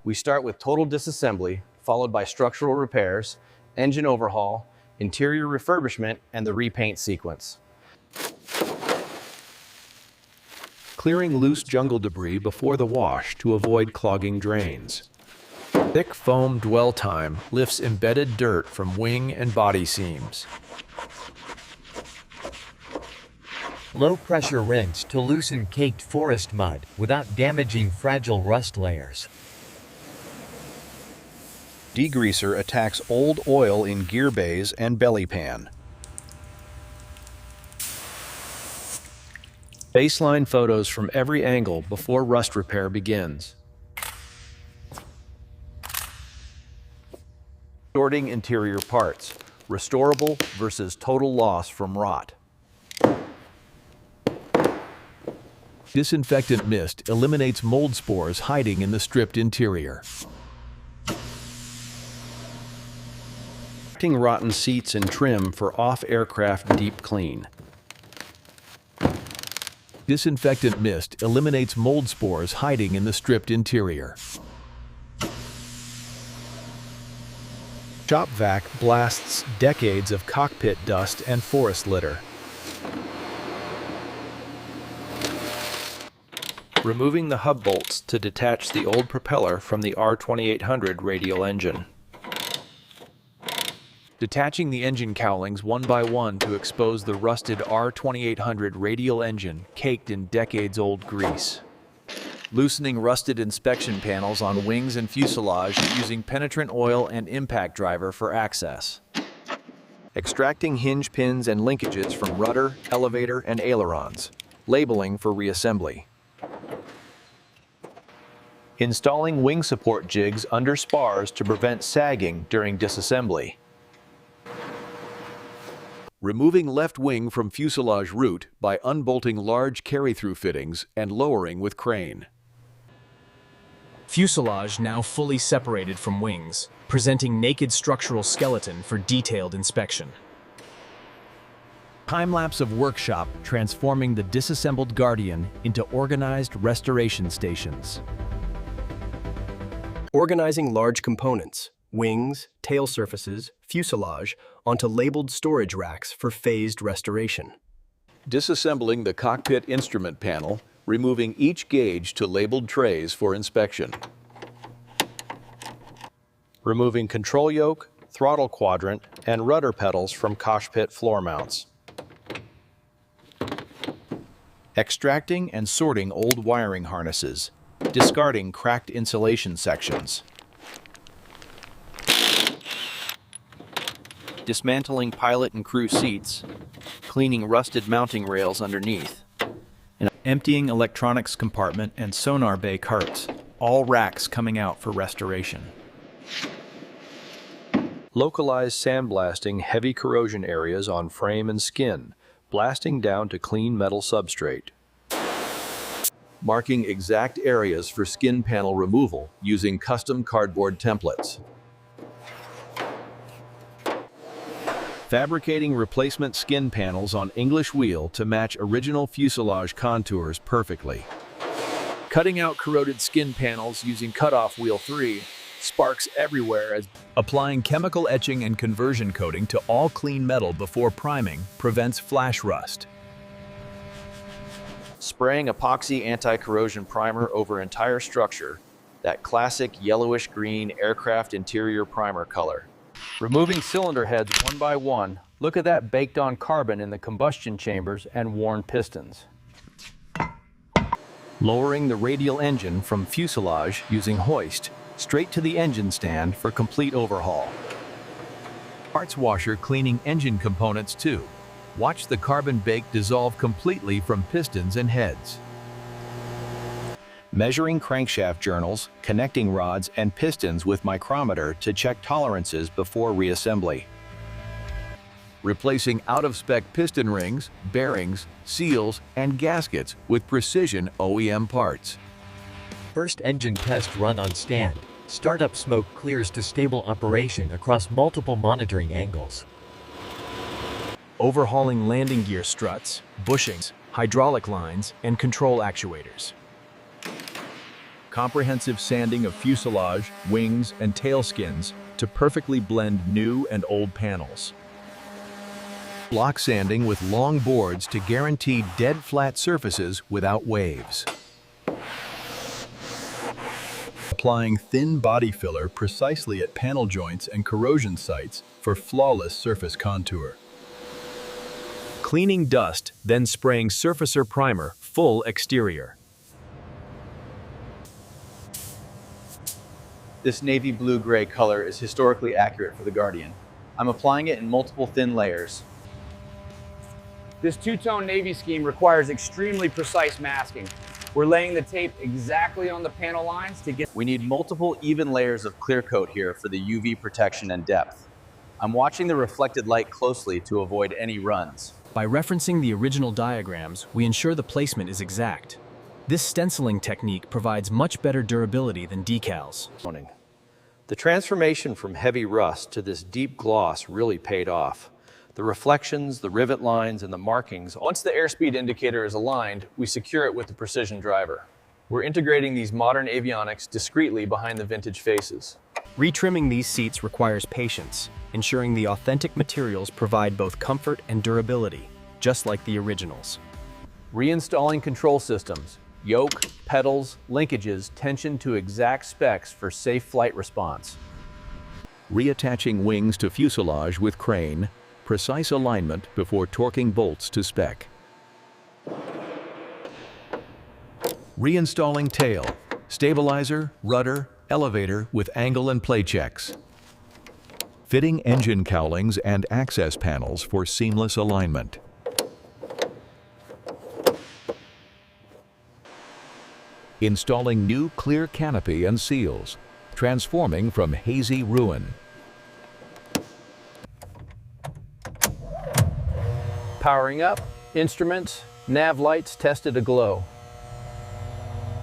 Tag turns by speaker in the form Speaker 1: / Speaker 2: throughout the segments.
Speaker 1: We start with total disassembly, followed by structural repairs, engine overhaul, interior refurbishment, and the repaint sequence.
Speaker 2: Clearing loose jungle debris before the wash to avoid clogging drains. Thick foam dwell time lifts embedded dirt from wing and body seams.
Speaker 3: Low-pressure rinse to loosen caked forest mud without damaging fragile rust layers.
Speaker 2: Degreaser attacks old oil in gear bays and belly pan. Baseline photos from every angle before rust repair begins. Sorting interior parts, restorable versus total loss from rot. Disinfectant mist eliminates mold spores hiding in the stripped interior. Extracting rotten seats and trim for off-aircraft deep clean. Disinfectant mist eliminates mold spores hiding in the stripped interior. Shop vac blasts decades of cockpit dust and forest litter. Removing the hub bolts to detach the old propeller from the R2800 radial engine. Detaching the engine cowlings one by one to expose the rusted R2800 radial engine caked in decades-old grease. Loosening rusted inspection panels on wings and fuselage using penetrant oil and impact driver for access. Extracting hinge pins and linkages from rudder, elevator, and ailerons. Labeling for reassembly. Installing wing support jigs under spars to prevent sagging during disassembly. Removing left wing from fuselage root by unbolting large carry-through fittings and lowering with crane.
Speaker 4: Fuselage now fully separated from wings, presenting naked structural skeleton for detailed inspection.
Speaker 5: Time-lapse of workshop transforming the disassembled Guardian into organized restoration stations.
Speaker 6: Organizing large components, wings, tail surfaces, fuselage, onto labeled storage racks for phased restoration.
Speaker 2: Disassembling the cockpit instrument panel, removing each gauge to labeled trays for inspection. Removing control yoke, throttle quadrant, and rudder pedals from cockpit floor mounts. Extracting and sorting old wiring harnesses, discarding cracked insulation sections. Dismantling pilot and crew seats, cleaning rusted mounting rails underneath, and emptying electronics compartment and sonar bay carts, all racks coming out for restoration. Localized sandblasting heavy corrosion areas on frame and skin, blasting down to clean metal substrate. Marking exact areas for skin panel removal using custom cardboard templates. Fabricating replacement skin panels on English wheel to match original fuselage contours perfectly. Cutting out corroded skin panels using cutoff wheel 3, sparks everywhere as
Speaker 5: Applying chemical etching and conversion coating to all clean metal before priming prevents flash rust.
Speaker 1: Spraying epoxy anti-corrosion primer over entire structure, that classic yellowish-green aircraft interior primer color. Removing cylinder heads one by one, look at that baked-on carbon in the combustion chambers and worn pistons. Lowering the radial engine from fuselage using hoist, straight to the engine stand for complete overhaul.
Speaker 5: Parts washer cleaning engine components too. Watch the carbon bake dissolve completely from pistons and heads.
Speaker 2: Measuring crankshaft journals, connecting rods, and pistons with micrometer to check tolerances before reassembly.
Speaker 5: Replacing out-of-spec piston rings, bearings, seals, and gaskets with precision OEM parts.
Speaker 3: First engine test run on stand. Startup smoke clears to stable operation across multiple monitoring angles.
Speaker 4: Overhauling landing gear struts, bushings, hydraulic lines, and control actuators.
Speaker 2: Comprehensive sanding of fuselage, wings, and tail skins to perfectly blend new and old panels.
Speaker 5: Block sanding with long boards to guarantee dead flat surfaces without waves.
Speaker 6: Applying thin body filler precisely at panel joints and corrosion sites for flawless surface contour.
Speaker 2: Cleaning dust, then spraying surfacer primer, full exterior.
Speaker 1: This navy blue-gray color is historically accurate for the Guardian. I'm applying it in multiple thin layers.
Speaker 7: This two-tone navy scheme requires extremely precise masking. We're laying the tape exactly on the panel lines to get...
Speaker 1: We need multiple even layers of clear coat here for the UV protection and depth. I'm watching the reflected light closely to avoid any runs.
Speaker 4: By referencing the original diagrams, we ensure the placement is exact. This stenciling technique provides much better durability than decals.
Speaker 1: The transformation from heavy rust to this deep gloss really paid off. The reflections, the rivet lines, and the markings. Once the airspeed indicator is aligned, we secure it with the precision driver. We're integrating these modern avionics discreetly behind the vintage faces.
Speaker 8: Retrimming these seats requires patience, ensuring the authentic materials provide both comfort and durability, just like the originals.
Speaker 1: Reinstalling control systems, yoke, pedals, linkages, tension to exact specs for safe flight response.
Speaker 5: Reattaching wings to fuselage with crane, precise alignment before torquing bolts to spec. Reinstalling tail, stabilizer, rudder, elevator with angle and play checks. Fitting engine cowlings and access panels for seamless alignment. Installing new clear canopy and seals, transforming from hazy ruin.
Speaker 1: Powering up, instruments, nav lights tested aglow.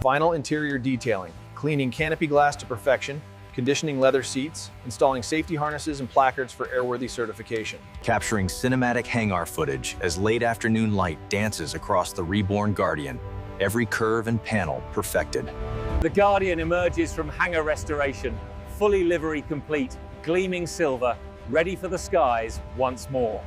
Speaker 1: Final interior detailing, cleaning canopy glass to perfection, conditioning leather seats, installing safety harnesses and placards for airworthy certification.
Speaker 9: Capturing cinematic hangar footage as late afternoon light dances across the reborn Guardian, every curve and panel perfected.
Speaker 7: The Guardian emerges from hangar restoration, fully livery complete, gleaming silver, ready for the skies once more.